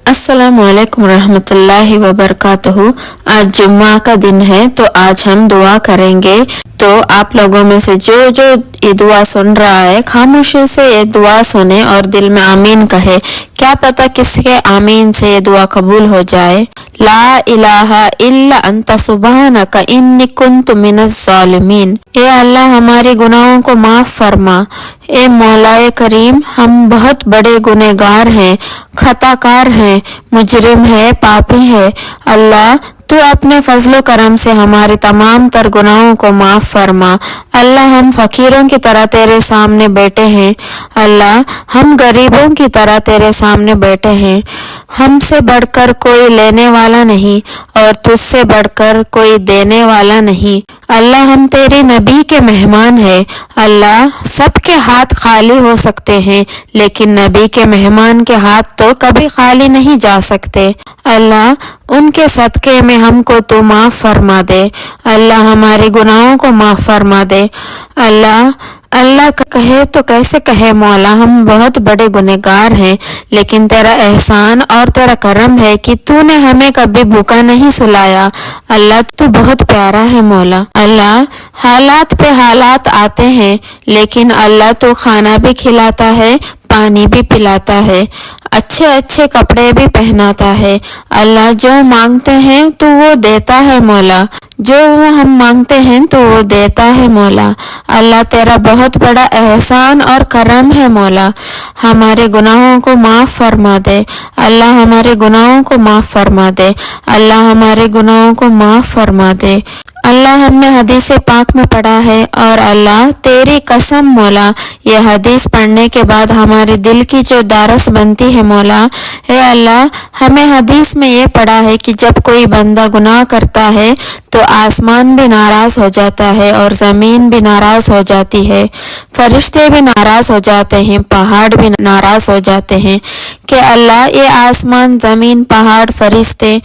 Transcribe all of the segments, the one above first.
अस्सलाम वालेकुम रहमतुल्लाहि व बरकातहू। आज जुम्मा का दिन है तो आज हम दुआ करेंगे। तो आप लोगों में से जो ये दुआ सुन रहा है खामोशी से ये दुआ सुने और दिल में आमीन कहे। क्या पता किसके आमीन से ये दुआ कबूल हो जाए। ला इलाहा इल्ला अंता सुबहानका इन्नी कुन्तु मिनज़ ज़ालिमीन। ए अल्लाह हमारे गुनाहों को माफ फरमा। ए मौलाए करीम हम बहुत बड़े गुनहगार हैं, खताकार हैं, मुजरिम है, पापी है। अल्लाह तू अपने फजलो करम से हमारे तमाम तर गुनाहों को माफ फरमा। अल्लाह हम फकीरों की तरह तेरे सामने बैठे हैं। अल्लाह हम गरीबों की तरह तेरे सामने बैठे हैं। हमसे बढ़कर कोई लेने वाला नहीं और तुझसे बढ़कर कोई देने वाला नहीं। अल्लाह हम तेरे नबी के मेहमान हैं। अल्लाह सबके हाथ खाली हो सकते हैं लेकिन नबी के मेहमान के हाथ तो कभी खाली नहीं जा सकते। अल्लाह उनके सदक़े में हमको तू माफ़ फरमा दे। अल्लाह हमारे गुनाहों को माफ़ फरमा दे। अल्लाह कहे तो कैसे कहे मौला, हम बहुत बड़े गुनहगार हैं लेकिन तेरा एहसान और तेरा करम है कि तूने हमें कभी भूखा नहीं सुलाया। अल्लाह तू बहुत प्यारा है मौला। अल्लाह हालात पे हालात आते हैं लेकिन अल्लाह तू खाना भी खिलाता है, पानी भी पिलाता है, अच्छे अच्छे कपड़े भी पहनाता है। अल्लाह जो मांगते हैं तो वो देता है मौला, जो हम मांगते हैं तो वो देता है मौला। अल्लाह तेरा बहुत बड़ा एहसान और करम है मौला। हमारे गुनाहों को माफ़ फरमा दे। अल्लाह हमारे गुनाहों को माफ़ फरमा दे। अल्लाह हमारे गुनाहों को माफ़ फरमा दे। अल्लाह हमने हदीस पाक में पढ़ा है और अल्लाह तेरी कसम मौला ये हदीस पढ़ने के बाद हमारे दिल की जो दारस बनती है मौला, है अल्लाह हमें हदीस में ये पढ़ा है कि जब कोई बंदा गुनाह करता है तो आसमान भी नाराज हो जाता है और ज़मीन भी नाराज हो जाती है, फरिश्ते भी नाराज हो जाते हैं, पहाड़ भी नाराज हो जाते हैं कि अल्लाह ये आसमान, ज़मीन, पहाड़, फरिश्ते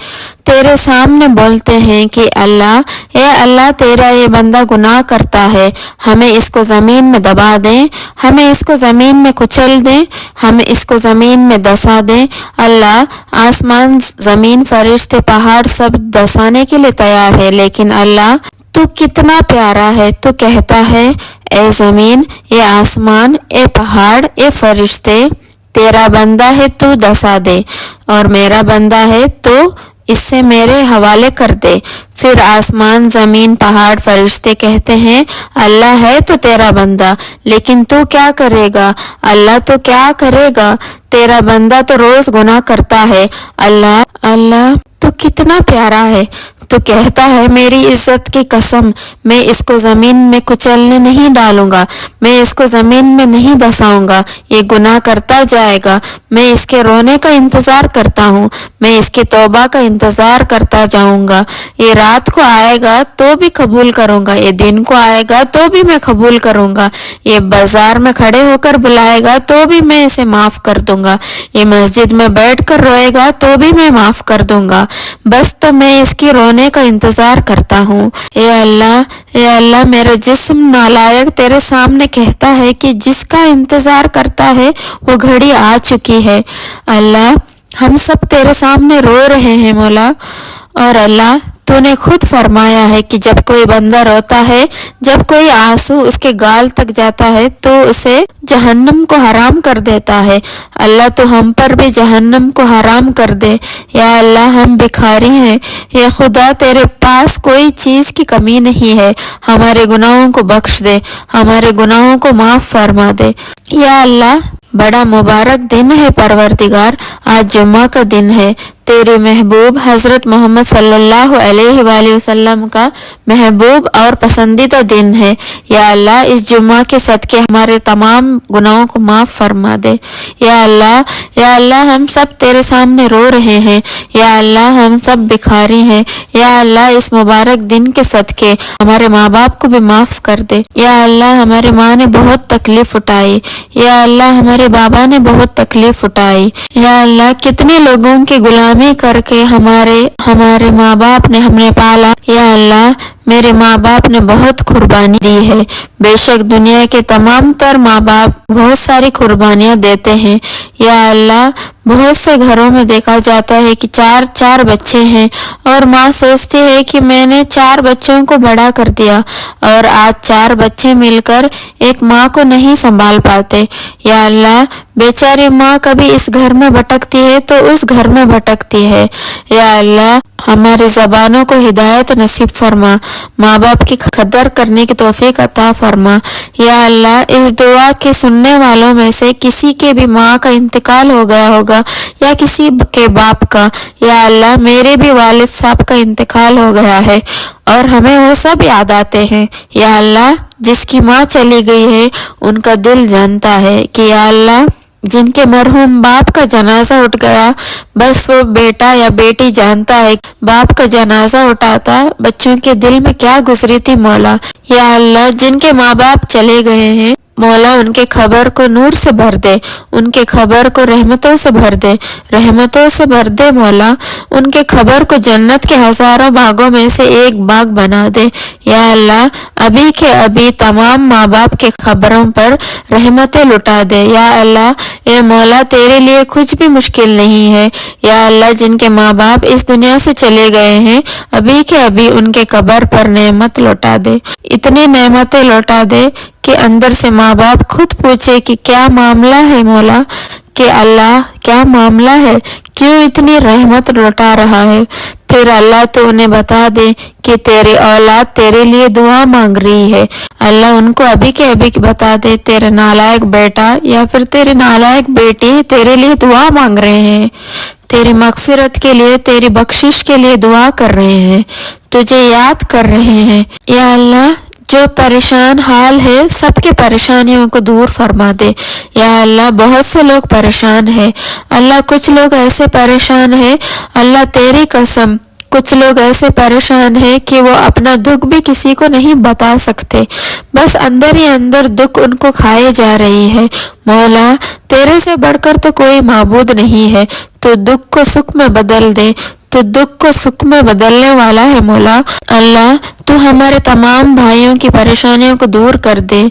तेरे सामने बोलते हैं कि अल्लाह तेरा ये बंदा गुनाह करता है, हमें इसको ज़मीन में दबा दें, हमें इसको ज़मीन में कुचल दें, हमें इसको ज़मीन में दसा दें। अल्लाह आसमान, ज़मीन, फरिश्ते, पहाड़ सब दसाने के लिए तैयार है लेकिन अल्लाह तू कितना प्यारा है। तू कहता है ए ज़मीन, ए आसमान, ए पहाड़, ए फरिश्ते तेरा बंदा है तू दसा दे और मेरा बंदा है तो इससे मेरे हवाले कर दे। फिर आसमान, ज़मीन, पहाड़, फरिश्ते कहते हैं अल्लाह है तो तेरा बंदा, लेकिन तू क्या करेगा। अल्लाह तो क्या करेगा, तेरा बंदा तो रोज गुनाह करता है। अल्लाह तो कितना प्यारा है। तो कहता है मेरी इज्जत की कसम, मैं इसको ज़मीन में कुचलने नहीं डालूंगा, मैं इसको ज़मीन में नहीं दसाऊंगा, ये गुनाह करता जाएगा। मैं इसके रोने का इंतज़ार करता हूँ, मैं इसकी तौबा का इंतज़ार करता जाऊंगा। ये रात को आएगा तो भी कबूल करूंगा, ये दिन को आएगा तो भी मैं कबूल करूंगा, ये बाजार में खड़े होकर बुलाएगा तो भी मैं इसे माफ़ कर दूंगा, ये मस्जिद में बैठ कर रोएगा तो भी मैं माफ़ कर दूंगा। बस तो मैं इसकी रोने का इंतजार करता हूँ। ए अल्लाह मेरा जिस्म नालायक तेरे सामने कहता है कि जिसका इंतजार करता है वो घड़ी आ चुकी है। अल्लाह हम सब तेरे सामने रो रहे हैं मौला और अल्लाह तूने खुद फरमाया है कि जब कोई बंदा रोता है, जब कोई आंसू उसके गाल तक जाता है तो उसे जहन्नम को हराम कर देता है। अल्लाह तो हम पर भी जहन्नम को हराम कर दे। या अल्लाह हम भिखारी हैं, ये खुदा तेरे पास कोई चीज़ की कमी नहीं है, हमारे गुनाहों को बख्श दे, हमारे गुनाहों को माफ़ फरमा दे। या अल्लाह बड़ा मुबारक दिन है परवरदिगार, आज जुम्मा का दिन है, तेरे महबूब हज़रत मोहम्मद सल्लल्लाहु अलैहि वसल्लम का महबूब और पसंदीदा दिन है। या अल्लाह इस जुम्मा के सदके हमारे तमाम गुनाहों को माफ़ फरमा दे। या अल्लाह हम सब तेरे सामने रो रहे हैं। या अल्लाह हम सब भिखारी हैं। या अल्लाह इस मुबारक दिन के सदके हमारे माँ बाप को भी माफ़ कर दे। या अल्लाह हमारे माँ ने बहुत तकलीफ़ उठाई। या अल्लाह हमारे बाबा ने बहुत तकलीफ़ उठाई। या अल्लाह कितने लोगों की गुलामी करके हमारे माँ बाप ने हमें पाला। या अल्लाह میرے ماں باپ نے بہت قربانی دی ہے۔ بے شک دنیا کے تمام تر ماں باپ بہت ساری قربانیاں دیتے ہیں۔ یا اللہ، بہت سے گھروں میں دیکھا جاتا ہے کہ چار بچے ہیں اور ماں سوچتی ہے کہ میں نے 4 بچوں کو بڑا کر دیا، اور آج 4 بچے مل کر ایک ماں کو نہیں سنبھال پاتے۔ یا اللہ، بیچاری ماں کبھی اس گھر میں بھٹکتی ہے تو اس گھر میں بھٹکتی ہے۔ یا اللہ، ہماری زبانوں کو ہدایت نصیب فرما، ماں باپ کی قدر کرنے کی توفیق عطا فرما۔ یا اللہ، اس دعا کے سننے والوں میں سے کسی کے بھی ماں کا انتقال ہو گیا ہوگا یا کسی کے باپ کا، یا اللہ میرے بھی والد صاحب کا انتقال ہو گیا ہے اور ہمیں وہ سب یاد آتے ہیں۔ یا اللہ، جس کی ماں چلی گئی ہے ان کا دل جانتا ہے کہ یا اللہ، جن کے مرحوم باپ کا جنازہ اٹھ گیا، بس وہ بیٹا یا بیٹی جانتا ہے باپ کا جنازہ اٹھاتا بچوں کے دل میں کیا گزری تھی مولا۔ یا اللہ، جن کے ماں باپ چلے گئے ہیں مولا، ان کے قبر کو نور سے بھر دے، ان کے قبر کو رحمتوں سے بھر دے، رحمتوں سے بھر دے مولا، ان کے قبر کو جنت کے ہزاروں باغوں میں سے ایک باغ بنا دے۔ یا اللہ، ابھی کے ابھی تمام ماں باپ کے قبروں پر رحمتیں لٹا دے۔ یا اللہ، اے مولا، تیرے لیے کچھ بھی مشکل نہیں ہے۔ یا اللہ، جن کے ماں باپ اس دنیا سے چلے گئے ہیں، ابھی کے ابھی ان کے قبر پر نعمت لوٹا دے، اتنی نعمتیں لوٹا دے کہ اندر سے ماں باپ خود پوچھے کہ کیا معاملہ ہے مولا، کہ اللہ کیا معاملہ ہے، کیوں اتنی رحمت لوٹا رہا ہے۔ پھر اللہ تو انہیں بتا دے کہ تیری اولاد تیرے لیے دعا مانگ رہی ہے۔ اللہ ان کو ابھی کے ابھی بتا دے، تیرے نالائق بیٹا یا پھر تیرے نالائق بیٹی تیرے لیے دعا مانگ رہے ہیں، تیری مغفرت کے لیے، تیری بخشش کے لیے دعا کر رہے ہیں، تجھے یاد کر رہے ہیں۔ یا اللہ، جو پریشان حال ہے سب کے پریشانیوں کو دور فرما دے۔ یا اللہ، بہت سے لوگ پریشان ہیں اللہ، کچھ لوگ ایسے پریشان ہیں اللہ، تیری قسم کچھ لوگ ایسے پریشان ہیں کہ وہ اپنا دکھ بھی کسی کو نہیں بتا سکتے، بس اندر ہی اندر دکھ ان کو کھائے جا رہی ہے۔ مولا، تیرے سے بڑھ کر تو کوئی معبود نہیں ہے، تو دکھ کو سکھ میں بدل دے، تو دکھ کو سکھ میں بدلنے والا ہے مولا۔ اللہ، تو ہمارے تمام بھائیوں کی پریشانیوں کو دور کر دے۔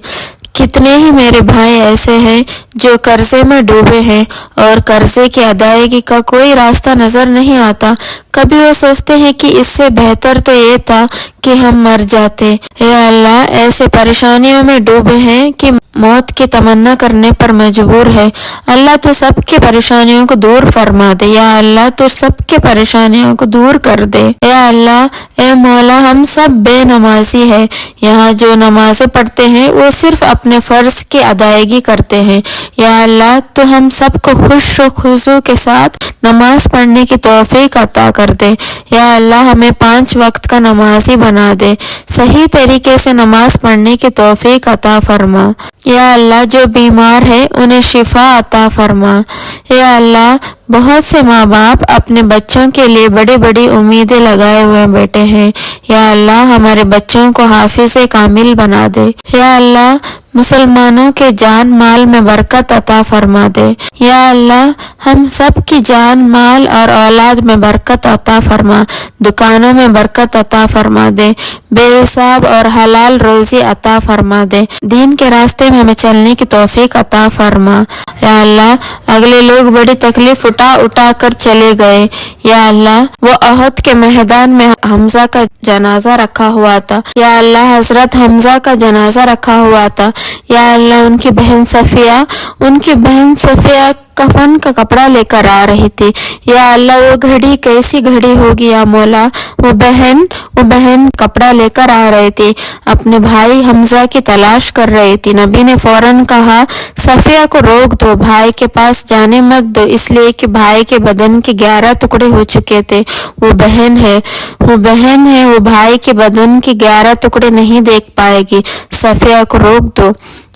کتنے ہی میرے بھائی ایسے ہیں جو قرضے میں ڈوبے ہیں اور قرضے کی ادائیگی کا کوئی راستہ نظر نہیں آتا۔ کبھی وہ سوچتے ہیں کہ اس سے بہتر تو یہ تھا کہ ہم مر جاتے۔ یا اللہ، ایسے پریشانیوں میں ڈوبے ہیں کہ موت کی تمنا کرنے پر مجبور ہے۔ اللہ، تو سب کی پریشانیوں کو دور فرما دے۔ یا اللہ، تو سب کی پریشانیوں کو دور کر دے۔ یا اللہ، اے مولا، ہم سب بے نمازی ہیں، یہاں جو نمازیں پڑھتے ہیں وہ صرف اپنے فرض کی ادائیگی کرتے ہیں۔ یا اللہ، تو ہم سب کو خوش و خضوع کے ساتھ نماز پڑھنے کی توفیق عطا کر دے۔ یا اللہ، ہمیں 5 وقت کا نمازی بنا دے، صحیح طریقے سے نماز پڑھنے کی توفیق عطا فرما۔ یا اللہ، جو بیمار ہے انہیں شفا عطا فرما۔ یا اللہ، بہت سے ماں باپ اپنے بچوں کے لیے بڑی بڑی امیدیں لگائے ہوئے بیٹھے ہیں۔ یا اللہ، ہمارے بچوں کو حافظ کامل بنا دے۔ یا اللہ، مسلمانوں کے جان مال میں برکت عطا فرما دے۔ یا اللہ، ہم سب کی جان مال اور اولاد میں برکت عطا فرما، دکانوں میں برکت عطا فرما دے، بے حساب اور حلال روزی عطا فرما دے، دین کے راستے میں ہمیں چلنے کی توفیق عطا فرما۔ یا اللہ، اگلے لوگ بڑی تکلیف اٹھا کر چلے گئے۔ یا اللہ، وہ احد کے میدان میں حمزہ کا جنازہ رکھا ہوا تھا۔ یا اللہ، حضرت حمزہ کا جنازہ رکھا ہوا تھا۔ یا اللہ، ان کی بہن صفیہ کفن کا کپڑا لے کر آ رہی تھی۔ یا اللہ، وہ گھڑی کیسی گھڑی ہوگی یا مولا، وہ بہن کپڑا لے کر آ رہی تھی، اپنے بھائی حمزہ کی تلاش کر رہی تھی۔ نبی نے فوراً کہا، صفیہ کو روک دو، بھائی کے پاس جانے مت دو، اس لیے کہ بھائی کے بدن کے 11 ٹکڑے ہو چکے تھے۔ وہ بہن ہے، وہ بھائی کے بدن کے 11 ٹکڑے نہیں دیکھ پائے گی، صفیہ کو روک دو۔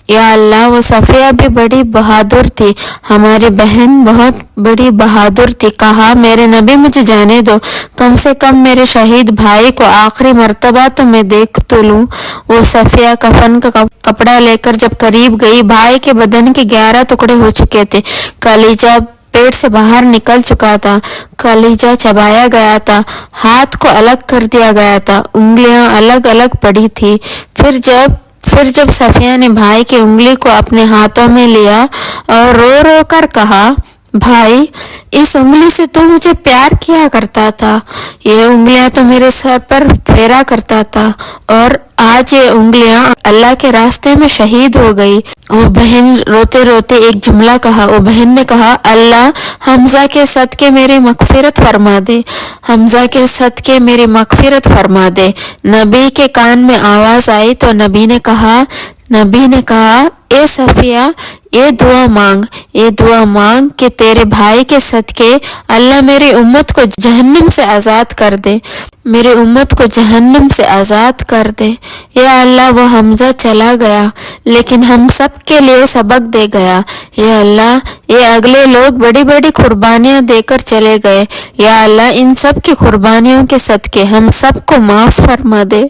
یا اللہ، وہ صفیہ بھی بڑی بہادر تھی، ہماری بہن بہت بڑی بہادر تھی۔ کہا، میرے نبی مجھے جانے دو، کم سے کم میرے شہید بھائی کو آخری مرتبہ تو میں دیکھ تو لوں۔ وہ صفیہ کفن کا کپڑا لے کر جب قریب گئی، بھائی کے بدن کے 11 ٹکڑے ہو چکے تھے، کلیجہ पेट से बाहर निकल चुका था, कलीजा चबाया गया था, हाथ को अलग कर दिया गया था, उंगलियां अलग अलग पड़ी थी। फिर जब सफिया ने भाई की उंगली को अपने हाथों में लिया और रो रो कर कहा, भाई, इस उंगली से तो मुझे प्यार किया करता था, ये उंगलियां तो मेरे सर पर फेरा करता था, और आज ये उंगलियां अल्लाह के रास्ते में शहीद हो गई। वो बहन रोते रोते एक जुमला कहा। वो बहन ने कहा, अल्लाह हमजा के सदके मेरी मगफिरत फरमा दे, हमजा के सदके मेरी मगफिरत फरमा दे। नबी के कान में आवाज आई तो नबी ने कहा, ए सफिया, ये दुआ मांग कि तेरे भाई के सदके अल्लाह मेरी उम्मत को जहन्नम से आज़ाद कर दे, मेरी उम्मत को जहन्नम से आज़ाद कर दे। या अल्लाह, वो हमजा चला गया लेकिन हम सब के लिए सबक दे गया। या अल्लाह, ये अगले लोग बड़ी बड़ी कुर्बानियां देकर चले गए। या अल्लाह, इन सब की कुर्बानियों के सदके हम सबको माफ फरमा दे।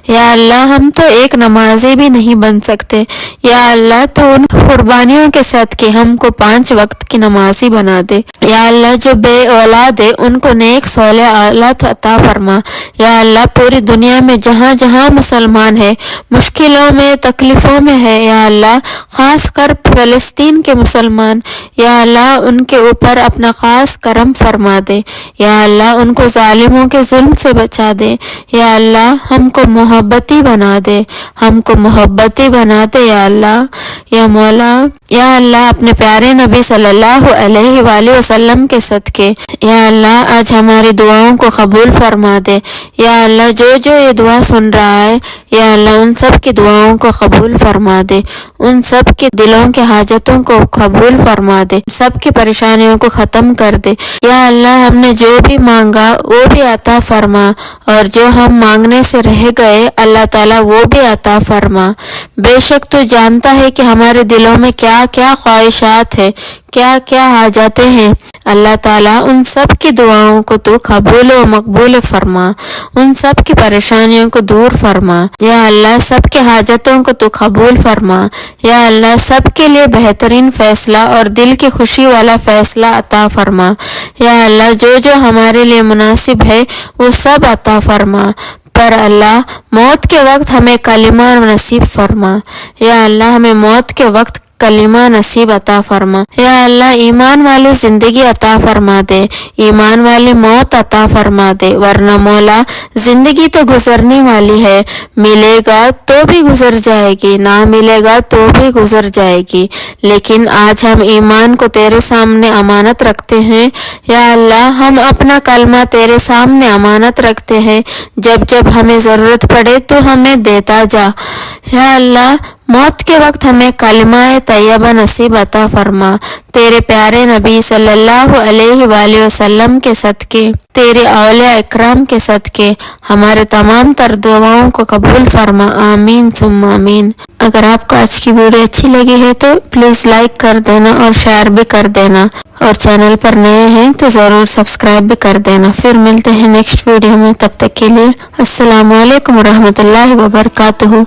या अल्लाह, हम तो एक नमाजी भी नहीं बन सकते। या अल्लाह, तो उन कुर्बानियों के सदके हमको 5 वक्त की नमाजी बना दे। या अल्लाह, जो बे औलाद है उनको नेक सौले औलाद अता फरमा। या अल्लाह, पूरी दुनिया में जहाँ जहाँ मुसलमान है, मुश्किलों में, तकलीफों में है, या अल्लाह, खास कर फलस्तीन के मुसलमान, या अल्लाह, उनके ऊपर अपना खास करम फरमा दे। या अल्लाह, उनको जालिमों के जुल्म से बचा दे। या अल्लाह, हमको मोहब्बती बना दे, हमको मोहब्बती बना दे। या अल्लाह, या मौला, या अल्लाह, अपने प्यारे नबी सल्लल्लाहु अलैहि वसल्लम के सदके या अल्लाह, आज हमारी दुआओं को कबूल फरमा दे। या अल्लाह, जो ये दुआ सुन रहा है, या अल्लाह, उन सब की दुआओं को कबूल फरमा दे, उन सब के दिलों के हाजतों को कबूल फरमा दे, सब की परेशानियों को ख़त्म कर दे। या अल्लाह, हमने जो भी मांगा वो भी अता फरमा, और जो हम मांगने से रह गए अल्लाह ताला वो भी अता फरमा। बेशक तू जानता है कि हमारे दिलों में क्या क्या ख्वाहिशात है, क्या क्या हाजतें हैं। अल्लाह ताला, उन सब की दुआओं को तू कबूल व मकबूल फरमा, उन सब की परेशानियों को दूर फरमा। या अल्लाह, सब की हाजतों को तू कबूल फरमा। या अल्लाह, सब के लिए बेहतरीन फैसला और दिल की खुशी वाला फैसला अता फरमा। या अल्लाह, जो हमारे लिए मुनासिब है वो सब अता फरमा, पर अल्लाह, मौत के वक्त हमें कलिमा नसीब फरमा। या अल्लाह, हमें मौत के वक्त कलिमा नसीब अता फरमा। या अल्लाह, ईमान वाली जिंदगी अता फरमा दे, ईमान वाली मौत अता फरमा दे, वरना मौला, जिंदगी तो गुजरने वाली है, मिलेगा तो भी गुजर जाएगी, ना मिलेगा तो भी गुजर जाएगी। लेकिन आज हम ईमान को तेरे सामने अमानत रखते हैं। या अल्लाह, हम अपना कलमा तेरे सामने अमानत रखते हैं, जब जब हमें ज़रूरत पड़े तो हमें देता जा। या अल्लाह, मौत के वक्त हमें कलिमा तैयबा नसीब अता फरमा। तेरे प्यारे नबी सल्लल्लाहु अलैहि वसल्लम के सदके, तेरे औलिया इकराम के सदके हमारे तमाम तर दुआओं को कबूल फरमा। आमीन सुम्मा आमीन। अगर आपको आज की वीडियो अच्छी लगी है तो प्लीज़ लाइक कर देना और शेयर भी कर देना, और चैनल पर नए हैं तो ज़रूर सब्सक्राइब भी कर देना। फिर मिलते हैं नेक्स्ट वीडियो में, तब तक के लिए अस्सलामु अलैकुम रहमतुल्लाहि व बरकातुहू।